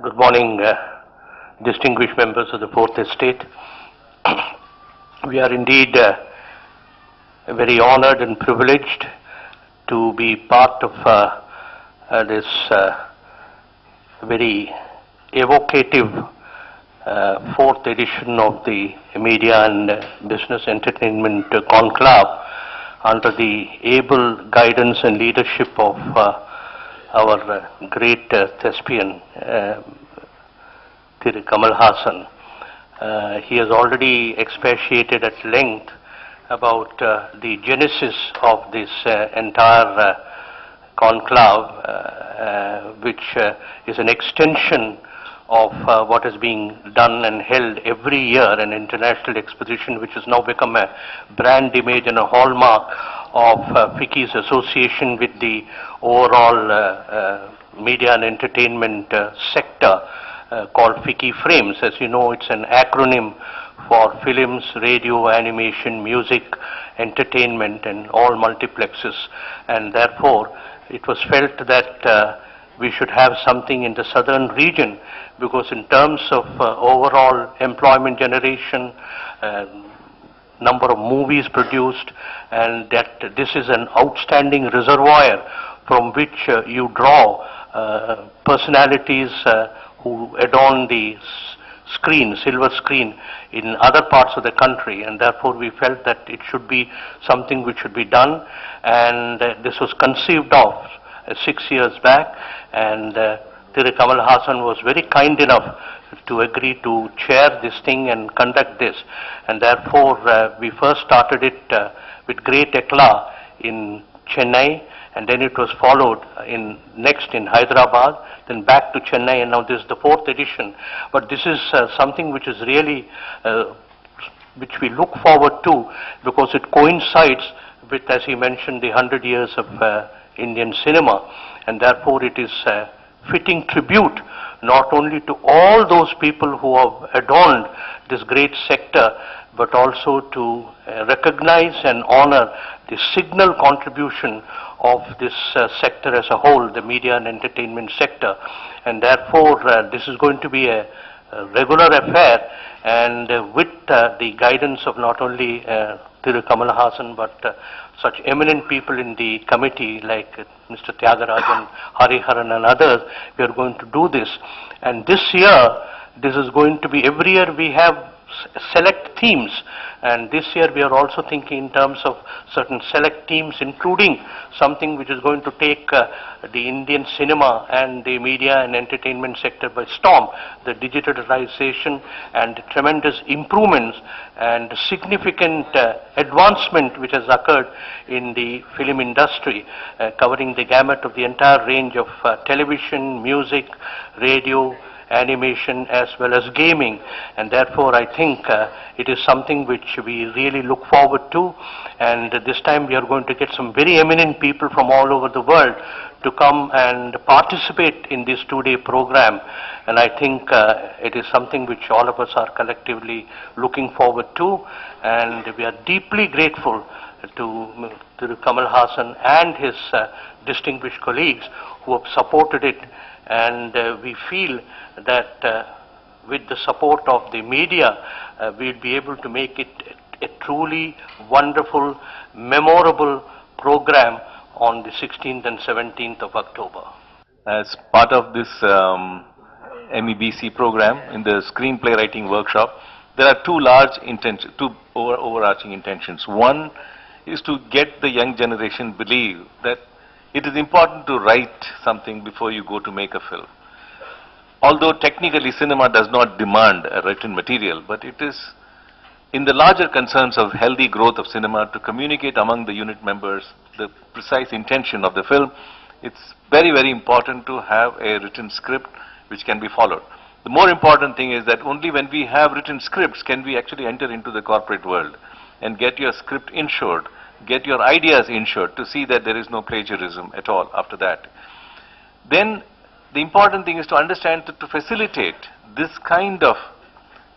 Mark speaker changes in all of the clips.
Speaker 1: Good morning, distinguished members of the Fourth Estate. We are indeed very honored and privileged to be part of this very evocative fourth edition of the Media and Business Entertainment Conclave under the able guidance and leadership of our great thespian, Kamal. He has already expatiated at length about the genesis of this entire conclave, which is an extension of what is being done and held every year, an international exposition which has now become a brand image and a hallmark of FICCI's association with the overall media and entertainment sector called FICCI Frames. As you know, it's an acronym for films, radio, animation, music, entertainment and all multiplexes, and therefore it was felt that we should have something in the southern region, because in terms of overall employment generation, number of movies produced, and that this is an outstanding reservoir from which you draw personalities who adorn the screen, silver screen in other parts of the country, and therefore we felt that it should be something which should be done, and this was conceived of 6 years back, and Kamal was very kind enough to agree to chair this thing and conduct this, and therefore we first started it with great eclat in Chennai, and then it was followed next in Hyderabad, then back to Chennai, and now this is the fourth edition. But this is something which is really, which we look forward to, because it coincides with, as he mentioned, the 100 years of Indian cinema, and therefore it is a fitting tribute not only to all those people who have adorned this great sector, but also to recognize and honor the signal contribution of this sector as a whole, the media and entertainment sector. And therefore this is going to be a regular affair, and with the guidance of not only Kamal but such eminent people in the committee like Mr. Tyagarajan, Hariharan and others, we are going to do this. And this year, this is going to be, every year we have select themes, and this year we are also thinking in terms of certain select themes, including something which is going to take the Indian cinema and the media and entertainment sector by storm, the digitalization and the tremendous improvements and significant advancement which has occurred in the film industry, covering the gamut of the entire range of television, music, radio, animation as well as gaming. And therefore I think it is something which we really look forward to, and this time we are going to get some very eminent people from all over the world to come and participate in this two-day program, and I think it is something which all of us are collectively looking forward to, and we are deeply grateful to Kamal and his distinguished colleagues who have supported it. And we feel that with the support of the media, we'll be able to make it a truly wonderful, memorable program on the 16th and 17th of October.
Speaker 2: As part of this MEBC program, in the screenplay writing workshop, there are two overarching intentions. One is to get the young generation believe that it is important to write something before you go to make a film. Although technically cinema does not demand a written material, but it is in the larger concerns of healthy growth of cinema to communicate among the unit members the precise intention of the film. It's very, very important to have a written script which can be followed. The more important thing is that only when we have written scripts can we actually enter into the corporate world and get your script insured, get your ideas insured, to see that there is no plagiarism at all after that. Then the important thing is to understand that to facilitate this kind of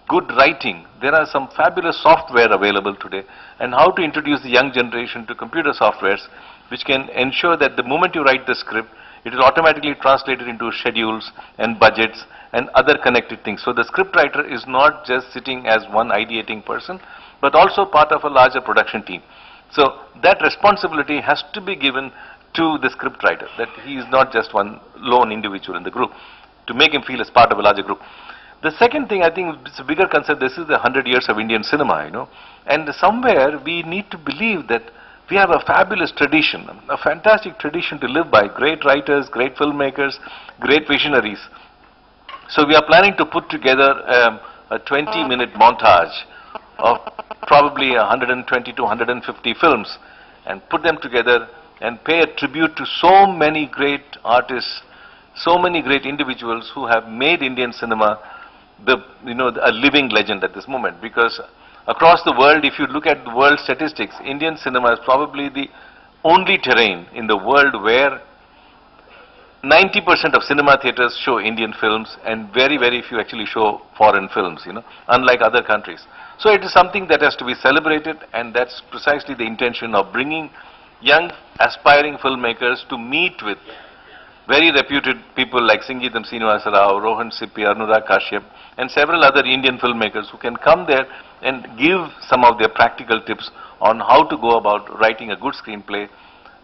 Speaker 2: good writing, there are some fabulous software available today, and how to introduce the young generation to computer softwares which can ensure that the moment you write the script, it is automatically translated into schedules and budgets and other connected things. So the scriptwriter is not just sitting as one ideating person, but also part of a larger production team. So that responsibility has to be given to the scriptwriter, that he is not just one lone individual in the group, to make him feel as part of a larger group. The second thing, I think it's a bigger concern, this is the 100 years of Indian cinema, you know, and somewhere we need to believe that we have a fabulous tradition, a fantastic tradition to live by, great writers, great filmmakers, great visionaries. So we are planning to put together a 20-minute montage of probably 120 to 150 films and put them together and pay a tribute to so many great artists, so many great individuals who have made Indian cinema a living legend at this moment. Because across the world, if you look at the world statistics, Indian cinema is probably the only terrain in the world where 90% of cinema theaters show Indian films and very, very few actually show foreign films, you know, unlike other countries. So it is something that has to be celebrated, and that's precisely the intention of bringing young aspiring filmmakers to meet with very reputed people like Sangeetam Srinivasa Rao, Rohan Sippy, Anurag Kashyap, and several other Indian filmmakers who can come there and give some of their practical tips on how to go about writing a good screenplay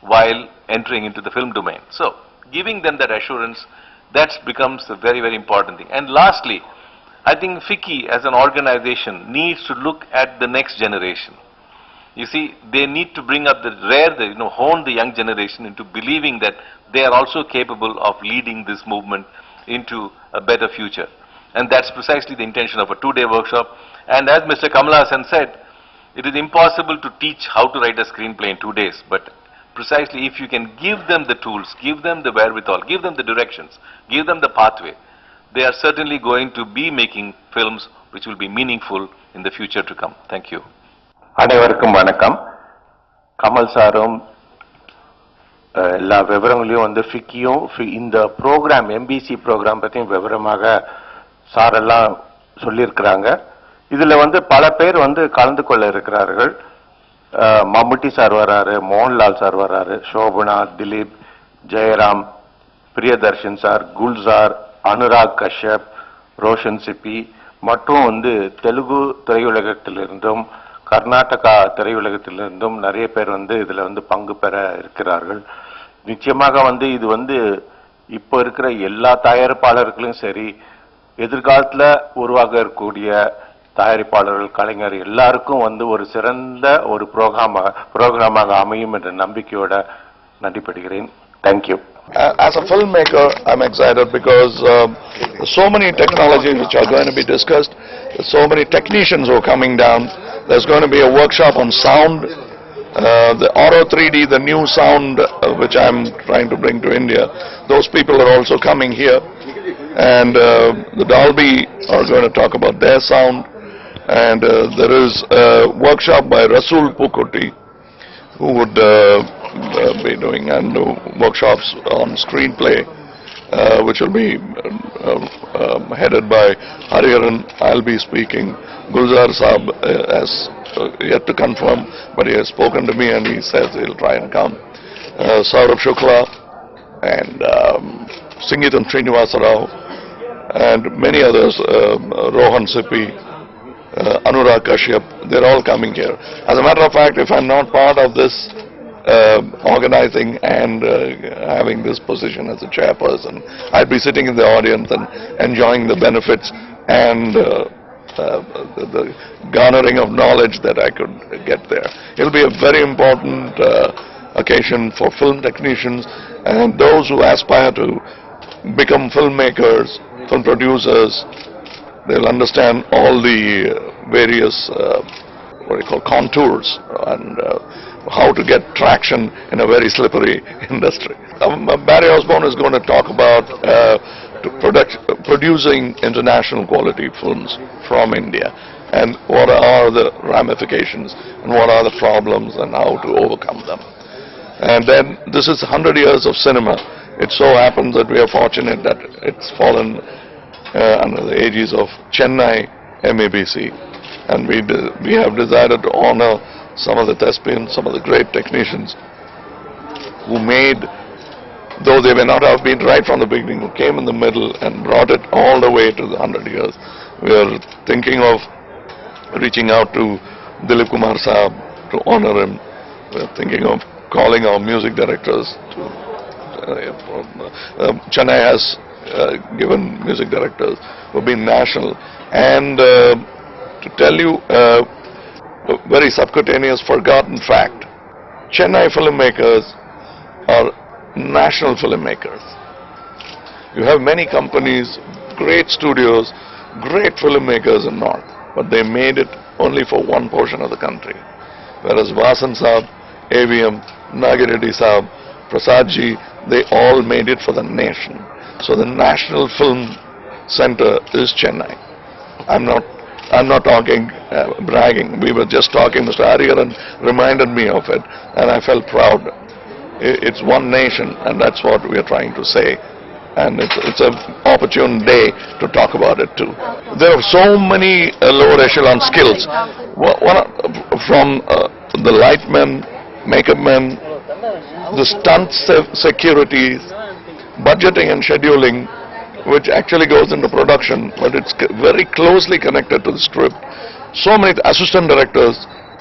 Speaker 2: while entering into the film domain. So giving them that assurance, that becomes a very, very important thing. And lastly, I think FICCI as an organization needs to look at the next generation. You see, they need to bring up hone the young generation into believing that they are also capable of leading this movement into a better future. And that's precisely the intention of a 2-day workshop. And as Mr. Kamal has said, it is impossible to teach how to write a screenplay in 2 days. But precisely if you can give them the tools, give them the wherewithal, give them the directions, give them the pathway, they are certainly going to be making films which will be meaningful in the future to come. Thank you.
Speaker 3: அனைவருக்கும் வணக்கம். கமல் சாரும் எல்லா விவரங்களையும் வந்து ஃபிக்கியும் இந்த program MBC program பற்றியும் விவரமாக சாரெல்லாம் சொல்லியிருக்கிறாங்க. இதில் வந்து பல பேர் வந்து கலந்து கொள்ள இருக்கிறார்கள். மம்முட்டி சார் வராரு, மோகன்லால் சார் வராரு, சோபனா, திலீப், ஜெயராம், பிரியதர்ஷன் சார், குல்சார், அனுராக் கஷ்யப், ரோஷன் சிப்பி மற்றும் வந்து தெலுங்கு திரையுலகத்திலிருந்தும் கர்நாடகா திரையுலகத்திலிருந்தும் நிறைய பேர் வந்து இதில் வந்து பங்கு பெற இருக்கிறார்கள். நிச்சயமாக வந்து இது வந்து இப்போ இருக்கிற எல்லா தயாரிப்பாளர்களும் சரி, எதிர்காலத்தில் உருவாக இருக்கக்கூடிய தயாரிப்பாளர்கள், கலைஞர் எல்லாருக்கும் வந்து ஒரு சிறந்த ஒரு ப்ரோக்ராமாக அமையும் என்ற நம்பிக்கையோட நன்றிப்படுகிறேன். Thank you.
Speaker 4: As a filmmaker, I'm excited because so many technologies which are going to be discussed, so many technicians who are coming down. There's going to be a workshop on sound, the Auro 3D, the new sound which I'm trying to bring to India. Those people are also coming here, and the Dolby are going to talk about their sound, and there is a workshop by Rasool Pukoti, who would be doing workshops on screenplay, which will be headed by Hariharan. I'll be speaking. Gulzar Saab has yet to confirm, but he has spoken to me and he says he'll try and come. Saurabh Shukla and Sangeetam Srinivasa Rao and many others, Rohan Sippy, Anurag Kashyap, they're all coming here. As a matter of fact, if I'm not part of this organizing and having this position as a chairperson, I'd be sitting in the audience and enjoying the benefits and the garnering of knowledge that I could get there. It'll be a very important occasion for film technicians and those who aspire to become filmmakers, film producers. They'll understand all the various contours and how to get traction in a very slippery industry. Barry Osborne is going to talk about producing international quality films from India and what are the ramifications and what are the problems and how to overcome them. And then this is 100 years of cinema. It so happens that we are fortunate that it's fallen under the aegis of Chennai MEBC, and we have decided to honor some of the thespians, some of the great technicians who made though they may not have been right from the beginning, who came in the middle and brought it all the way to the 100 years. We are thinking of reaching out to Dilip Kumar Saab to honor him. We are thinking of calling our music directors. Chennai has given music directors who have been national. And to tell you a very subcutaneous forgotten fact, Chennai filmmakers are national filmmakers. You have many companies, great studios, great filmmakers in North, but they made it only for one portion of the country. Whereas Vasan Saab, AVM, Nagireddy Saab, Prasadji, they all made it for the nation. So the National Film Center is Chennai. I'm not talking bragging. We were just talking, Mr. Arigaran reminded me of it, and I felt proud. It's one nation, and that's what we are trying to say. And it's an opportune day to talk about it too. There are so many lower echelon skills. From the light men, makeup men, the stunt securities, budgeting and scheduling, which actually goes into production, but it's very closely connected to the script. So many assistant directors,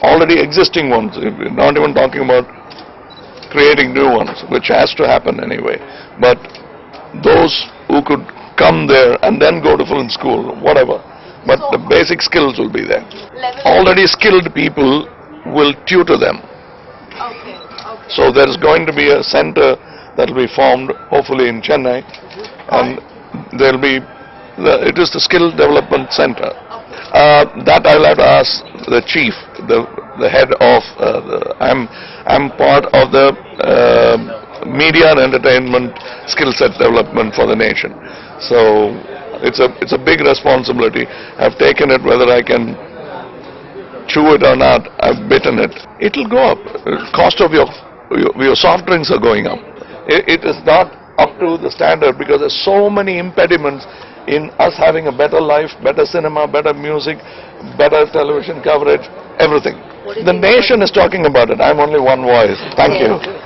Speaker 4: already existing ones, we're not even talking about creating new ones, which has to happen anyway. But those who could come there and then go to film school, whatever, but the basic skills will be there. Already skilled people will tutor them. So there's going to be a center that will be formed, hopefully in Chennai, and there'll be, it is the Skill Development Center. That I'll have to ask the chief, the head of, I'm part of the media and entertainment skill set development for the nation. So it's a big responsibility. I've taken it, whether I can chew it or not, I've bitten it. It'll go up. Cost of your soft drinks are going up. It is not up to the standard because there's so many impediments in us having a better life, better cinema, better music, better television coverage, everything. The nation is talking about it. I'm only one voice. Thank you.